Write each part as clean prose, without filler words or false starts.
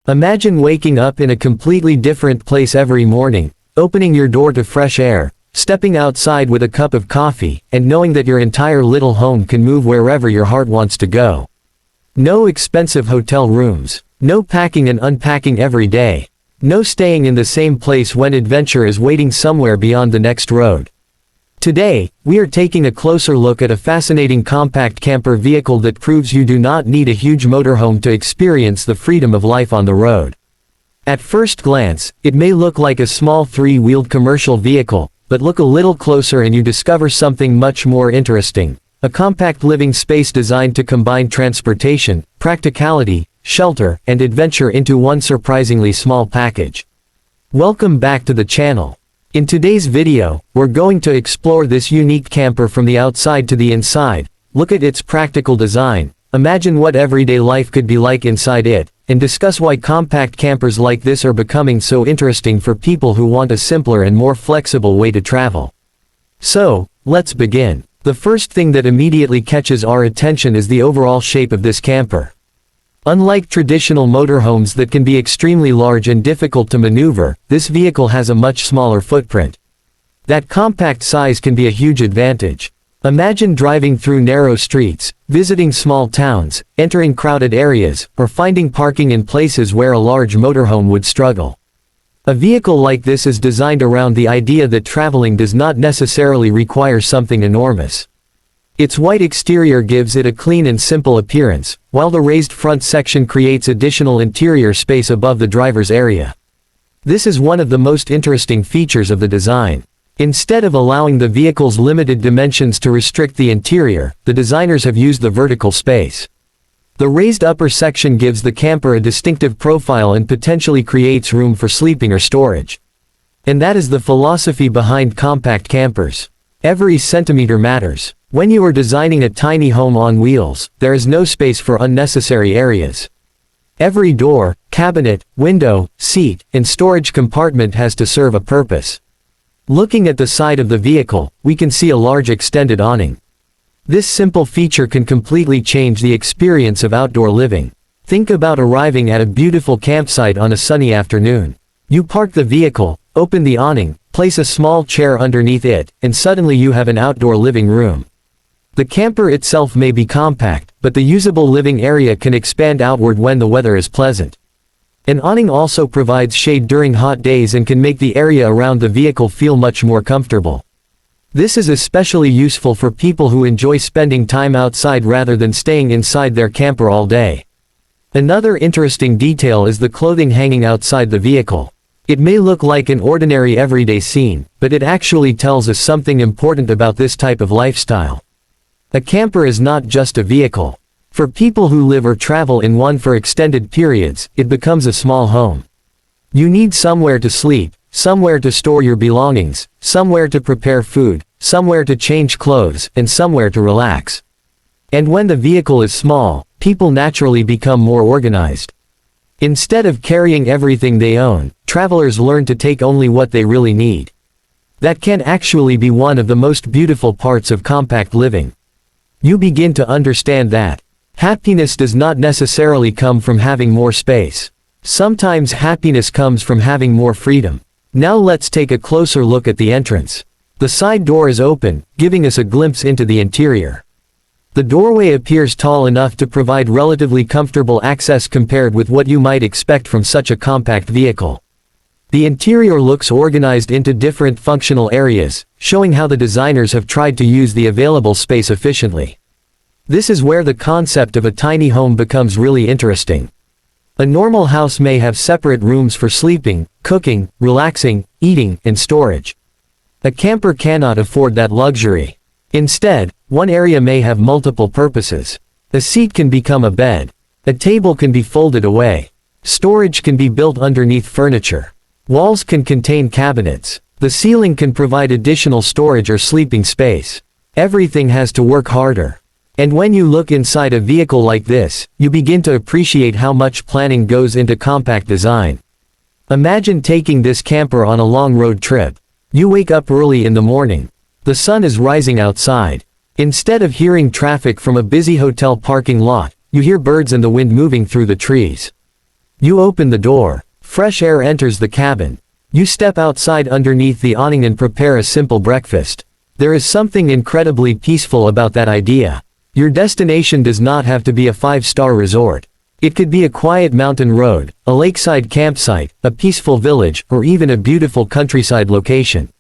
Imagine waking up in a completely different place every morning, opening your door to fresh air, stepping outside with a cup of coffee, and knowing that your entire little home can move wherever your heart wants to go. No expensive hotel rooms. No packing and unpacking every day. No staying in the same place when adventure is waiting somewhere beyond the next road. Today, we are taking a closer look at a fascinating compact camper vehicle that proves you do not need a huge motorhome to experience the freedom of life on the road. At first glance, it may look like a small three-wheeled commercial vehicle, but look a little closer and you discover something much more interesting. A compact living space designed to combine transportation, practicality, shelter, and adventure into one surprisingly small package. Welcome back to the channel. In today's video, we're going to explore this unique camper from the outside to the inside, look at its practical design, imagine what everyday life could be like inside it, and discuss why compact campers like this are becoming so interesting for people who want a simpler and more flexible way to travel. So, let's begin. The first thing that immediately catches our attention is the overall shape of this camper. Unlike traditional motorhomes that can be extremely large and difficult to maneuver, this vehicle has a much smaller footprint. That compact size can be a huge advantage. Imagine driving through narrow streets, visiting small towns, entering crowded areas, or finding parking in places where a large motorhome would struggle. A vehicle like this is designed around the idea that traveling does not necessarily require something enormous. Its white exterior gives it a clean and simple appearance, while the raised front section creates additional interior space above the driver's area. This is one of the most interesting features of the design. Instead of allowing the vehicle's limited dimensions to restrict the interior, the designers have used the vertical space. The raised upper section gives the camper a distinctive profile and potentially creates room for sleeping or storage. And that is the philosophy behind compact campers. Every centimeter matters. When you are designing a tiny home on wheels, there is no space for unnecessary areas. Every door, cabinet, window, seat, and storage compartment has to serve a purpose. Looking at the side of the vehicle, we can see a large extended awning. This simple feature can completely change the experience of outdoor living. Think about arriving at a beautiful campsite on a sunny afternoon. You park the vehicle, open the awning, place a small chair underneath it, and suddenly you have an outdoor living room. The camper itself may be compact, but the usable living area can expand outward when the weather is pleasant. An awning also provides shade during hot days and can make the area around the vehicle feel much more comfortable. This is especially useful for people who enjoy spending time outside rather than staying inside their camper all day. Another interesting detail is the clothing hanging outside the vehicle. It may look like an ordinary everyday scene, but it actually tells us something important about this type of lifestyle. A camper is not just a vehicle. For people who live or travel in one for extended periods, it becomes a small home. You need somewhere to sleep, somewhere to store your belongings, somewhere to prepare food, somewhere to change clothes, and somewhere to relax. And when the vehicle is small, people naturally become more organized. Instead of carrying everything they own, travelers learn to take only what they really need. That can actually be one of the most beautiful parts of compact living. You begin to understand that happiness does not necessarily come from having more space. Sometimes happiness comes from having more freedom. Now let's take a closer look at the entrance. The side door is open, giving us a glimpse into the interior. The doorway appears tall enough to provide relatively comfortable access compared with what you might expect from such a compact vehicle. The interior looks organized into different functional areas, showing how the designers have tried to use the available space efficiently. This is where the concept of a tiny home becomes really interesting. A normal house may have separate rooms for sleeping, cooking, relaxing, eating, and storage. A camper cannot afford that luxury. Instead, one area may have multiple purposes. A seat can become a bed. A table can be folded away. Storage can be built underneath furniture. Walls can contain cabinets. The ceiling can provide additional storage or sleeping space. Everything has to work harder. And when you look inside a vehicle like this, you begin to appreciate how much planning goes into compact design. Imagine taking this camper on a long road trip. You wake up early in the morning. The sun is rising outside. Instead of hearing traffic from a busy hotel parking lot, you hear birds and the wind moving through the trees. You open the door. Fresh air enters the cabin. You step outside underneath the awning and prepare a simple breakfast. There is something incredibly peaceful about that idea. Your destination does not have to be a 5-star resort. It could be a quiet mountain road, a lakeside campsite, a peaceful village, or even a beautiful countryside location.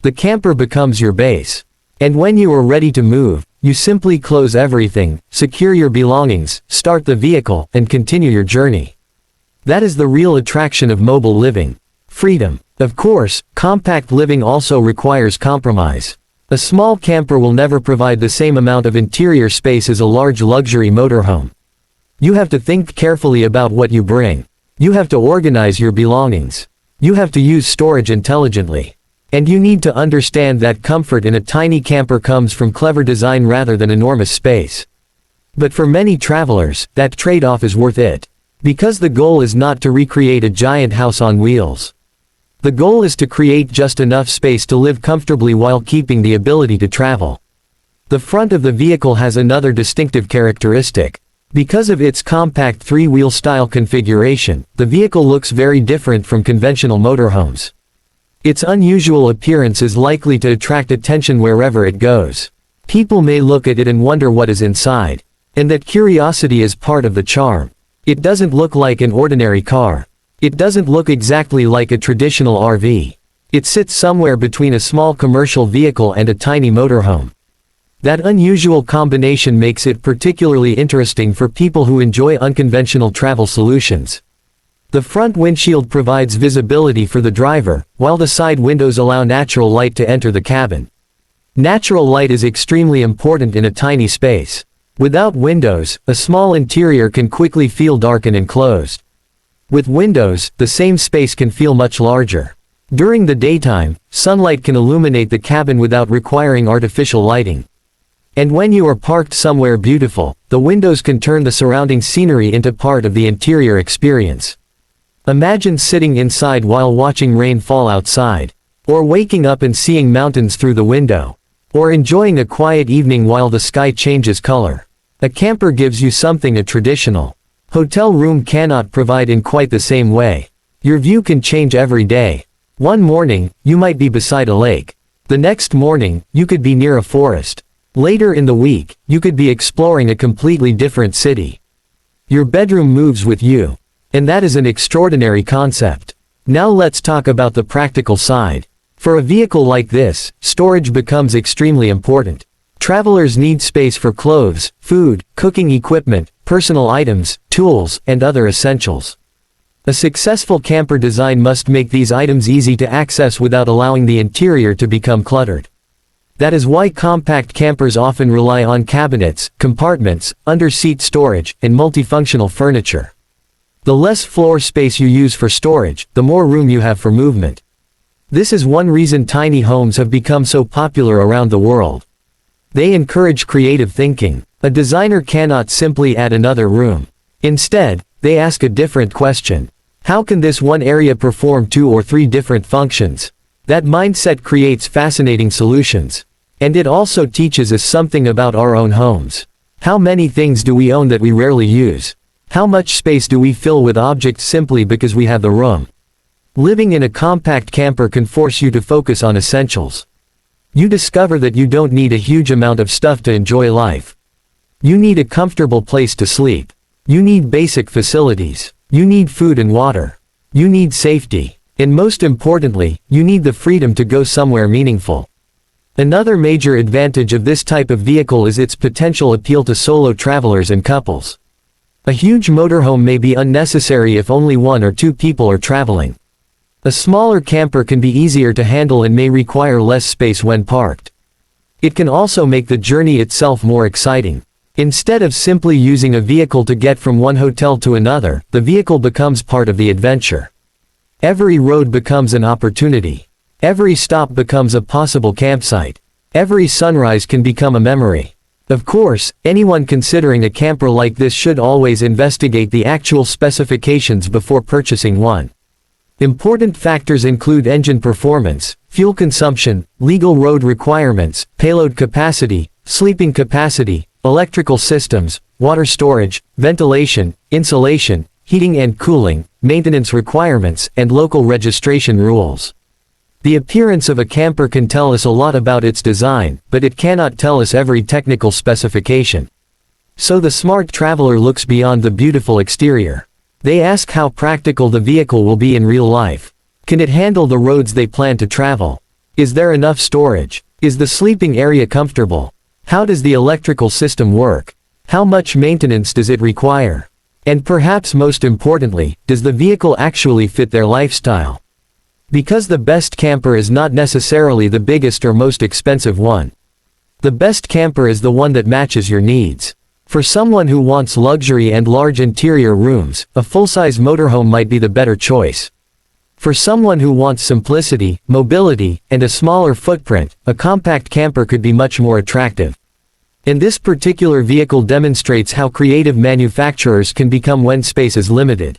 The camper becomes your base. And when you are ready to move, you simply close everything, secure your belongings, start the vehicle, and continue your journey. That is the real attraction of mobile living. Freedom. Of course, compact living also requires compromise. A small camper will never provide the same amount of interior space as a large luxury motorhome. You have to think carefully about what you bring. You have to organize your belongings. You have to use storage intelligently. And you need to understand that comfort in a tiny camper comes from clever design rather than enormous space. But for many travelers, that trade-off is worth it. Because the goal is not to recreate a giant house on wheels. The goal is to create just enough space to live comfortably while keeping the ability to travel. The front of the vehicle has another distinctive characteristic. Because of its compact 3-wheel style configuration, the vehicle looks very different from conventional motorhomes. Its unusual appearance is likely to attract attention wherever it goes. People may look at it and wonder what is inside. And that curiosity is part of the charm. It doesn't look like an ordinary car. It doesn't look exactly like a traditional RV. It sits somewhere between a small commercial vehicle and a tiny motorhome. That unusual combination makes it particularly interesting for people who enjoy unconventional travel solutions. The front windshield provides visibility for the driver, while the side windows allow natural light to enter the cabin. Natural light is extremely important in a tiny space. Without windows, a small interior can quickly feel dark and enclosed. With windows, the same space can feel much larger. During the daytime, sunlight can illuminate the cabin without requiring artificial lighting. And when you are parked somewhere beautiful, the windows can turn the surrounding scenery into part of the interior experience. Imagine sitting inside while watching rain fall outside. Or waking up and seeing mountains through the window. Or enjoying a quiet evening while the sky changes color. A camper gives you something a traditional hotel room cannot provide in quite the same way. Your view can change every day. One morning, you might be beside a lake. The next morning, you could be near a forest. Later in the week, you could be exploring a completely different city. Your bedroom moves with you. And that is an extraordinary concept. Now let's talk about the practical side. For a vehicle like this, storage becomes extremely important. Travelers need space for clothes, food, cooking equipment, personal items, tools, and other essentials. A successful camper design must make these items easy to access without allowing the interior to become cluttered. That is why compact campers often rely on cabinets, compartments, under-seat storage, and multifunctional furniture. The less floor space you use for storage, the more room you have for movement. This is one reason tiny homes have become so popular around the world. They encourage creative thinking. A designer cannot simply add another room. Instead, they ask a different question. How can this one area perform 2 or 3 different functions? That mindset creates fascinating solutions. And it also teaches us something about our own homes. How many things do we own that we rarely use? How much space do we fill with objects simply because we have the room? Living in a compact camper can force you to focus on essentials. You discover that you don't need a huge amount of stuff to enjoy life. You need a comfortable place to sleep. You need basic facilities. You need food and water. You need safety. And most importantly, you need the freedom to go somewhere meaningful. Another major advantage of this type of vehicle is its potential appeal to solo travelers and couples. A huge motorhome may be unnecessary if only 1 or 2 people are traveling. A smaller camper can be easier to handle and may require less space when parked. It can also make the journey itself more exciting. Instead of simply using a vehicle to get from one hotel to another, the vehicle becomes part of the adventure. Every road becomes an opportunity. Every stop becomes a possible campsite. Every sunrise can become a memory. Of course, anyone considering a camper like this should always investigate the actual specifications before purchasing one. Important factors include engine performance, fuel consumption, legal road requirements, payload capacity, sleeping capacity, electrical systems, water storage, ventilation, insulation, heating and cooling, maintenance requirements, and local registration rules. The appearance of a camper can tell us a lot about its design, but it cannot tell us every technical specification. So the smart traveler looks beyond the beautiful exterior. They ask how practical the vehicle will be in real life. Can it handle the roads they plan to travel? Is there enough storage? Is the sleeping area comfortable? How does the electrical system work? How much maintenance does it require? And perhaps most importantly, does the vehicle actually fit their lifestyle? Because the best camper is not necessarily the biggest or most expensive one. The best camper is the one that matches your needs. For someone who wants luxury and large interior rooms, a full-size motorhome might be the better choice. For someone who wants simplicity, mobility, and a smaller footprint, a compact camper could be much more attractive. And this particular vehicle demonstrates how creative manufacturers can become when space is limited.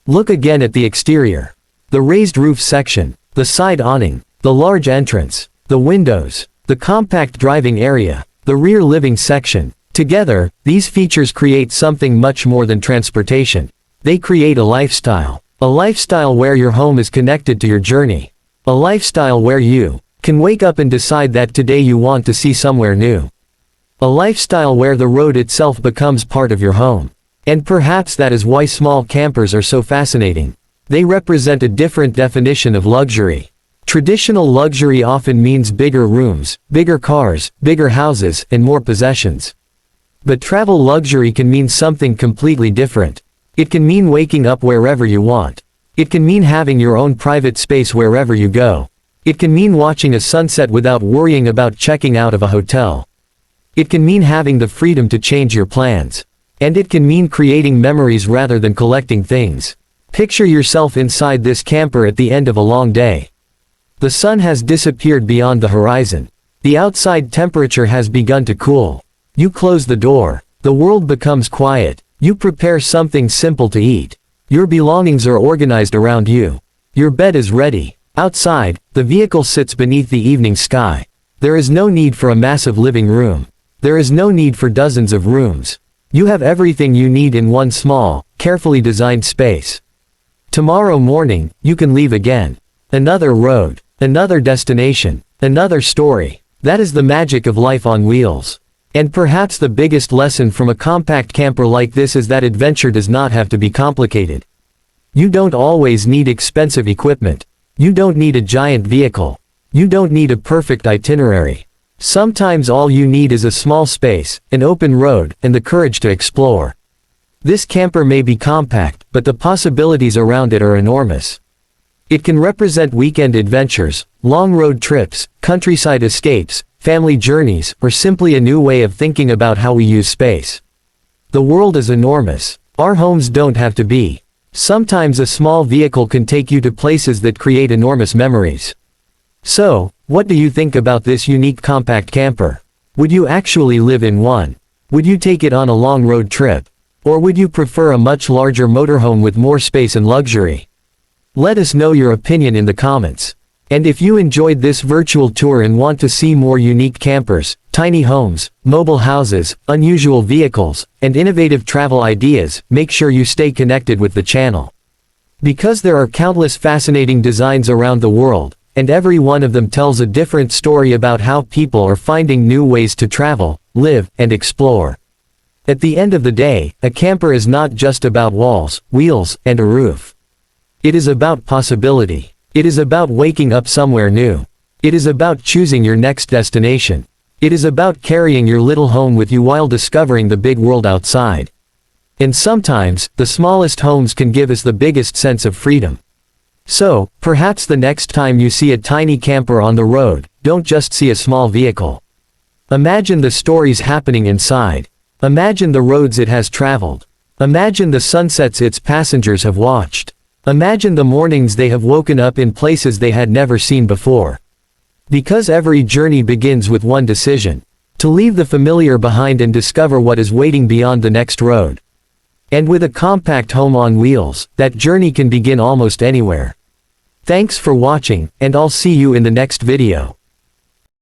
Look again at the exterior. The raised roof section, the side awning, the large entrance, the windows, the compact driving area, the rear living section. Together, these features create something much more than transportation. They create a lifestyle. A lifestyle where your home is connected to your journey. A lifestyle where you can wake up and decide that today you want to see somewhere new. A lifestyle where the road itself becomes part of your home. And perhaps that is why small campers are so fascinating. They represent a different definition of luxury. Traditional luxury often means bigger rooms, bigger cars, bigger houses, and more possessions. But travel luxury can mean something completely different. It can mean waking up wherever you want. It can mean having your own private space wherever you go. It can mean watching a sunset without worrying about checking out of a hotel. It can mean having the freedom to change your plans. And it can mean creating memories rather than collecting things. Picture yourself inside this camper at the end of a long day. The sun has disappeared beyond the horizon. The outside temperature has begun to cool. You close the door. The world becomes quiet. You prepare something simple to eat. Your belongings are organized around you. Your bed is ready. Outside, the vehicle sits beneath the evening sky. There is no need for a massive living room. There is no need for dozens of rooms. You have everything you need in one small, carefully designed space. Tomorrow morning, you can leave again. Another road, another destination, another story. That is the magic of life on wheels. And perhaps the biggest lesson from a compact camper like this is that adventure does not have to be complicated. You don't always need expensive equipment. You don't need a giant vehicle. You don't need a perfect itinerary. Sometimes all you need is a small space, an open road, and the courage to explore. This camper may be compact, but the possibilities around it are enormous. It can represent weekend adventures, long road trips, countryside escapes, family journeys, or simply a new way of thinking about how we use space. The world is enormous. Our homes don't have to be. Sometimes a small vehicle can take you to places that create enormous memories. So, what do you think about this unique compact camper? Would you actually live in one? Would you take it on a long road trip? Or would you prefer a much larger motorhome with more space and luxury? Let us know your opinion in the comments. And if you enjoyed this virtual tour and want to see more unique campers, tiny homes, mobile houses, unusual vehicles, and innovative travel ideas, make sure you stay connected with the channel. Because there are countless fascinating designs around the world, and every one of them tells a different story about how people are finding new ways to travel, live, and explore. At the end of the day, a camper is not just about walls, wheels, and a roof. It is about possibility. It is about waking up somewhere new. It is about choosing your next destination. It is about carrying your little home with you while discovering the big world outside. And sometimes, the smallest homes can give us the biggest sense of freedom. So, perhaps the next time you see a tiny camper on the road, don't just see a small vehicle. Imagine the stories happening inside. Imagine the roads it has traveled. Imagine the sunsets its passengers have watched. Imagine the mornings they have woken up in places they had never seen before. Because every journey begins with one decision: to leave the familiar behind and discover what is waiting beyond the next road. And with a compact home on wheels, that journey can begin almost anywhere. Thanks for watching, and I'll see you in the next video.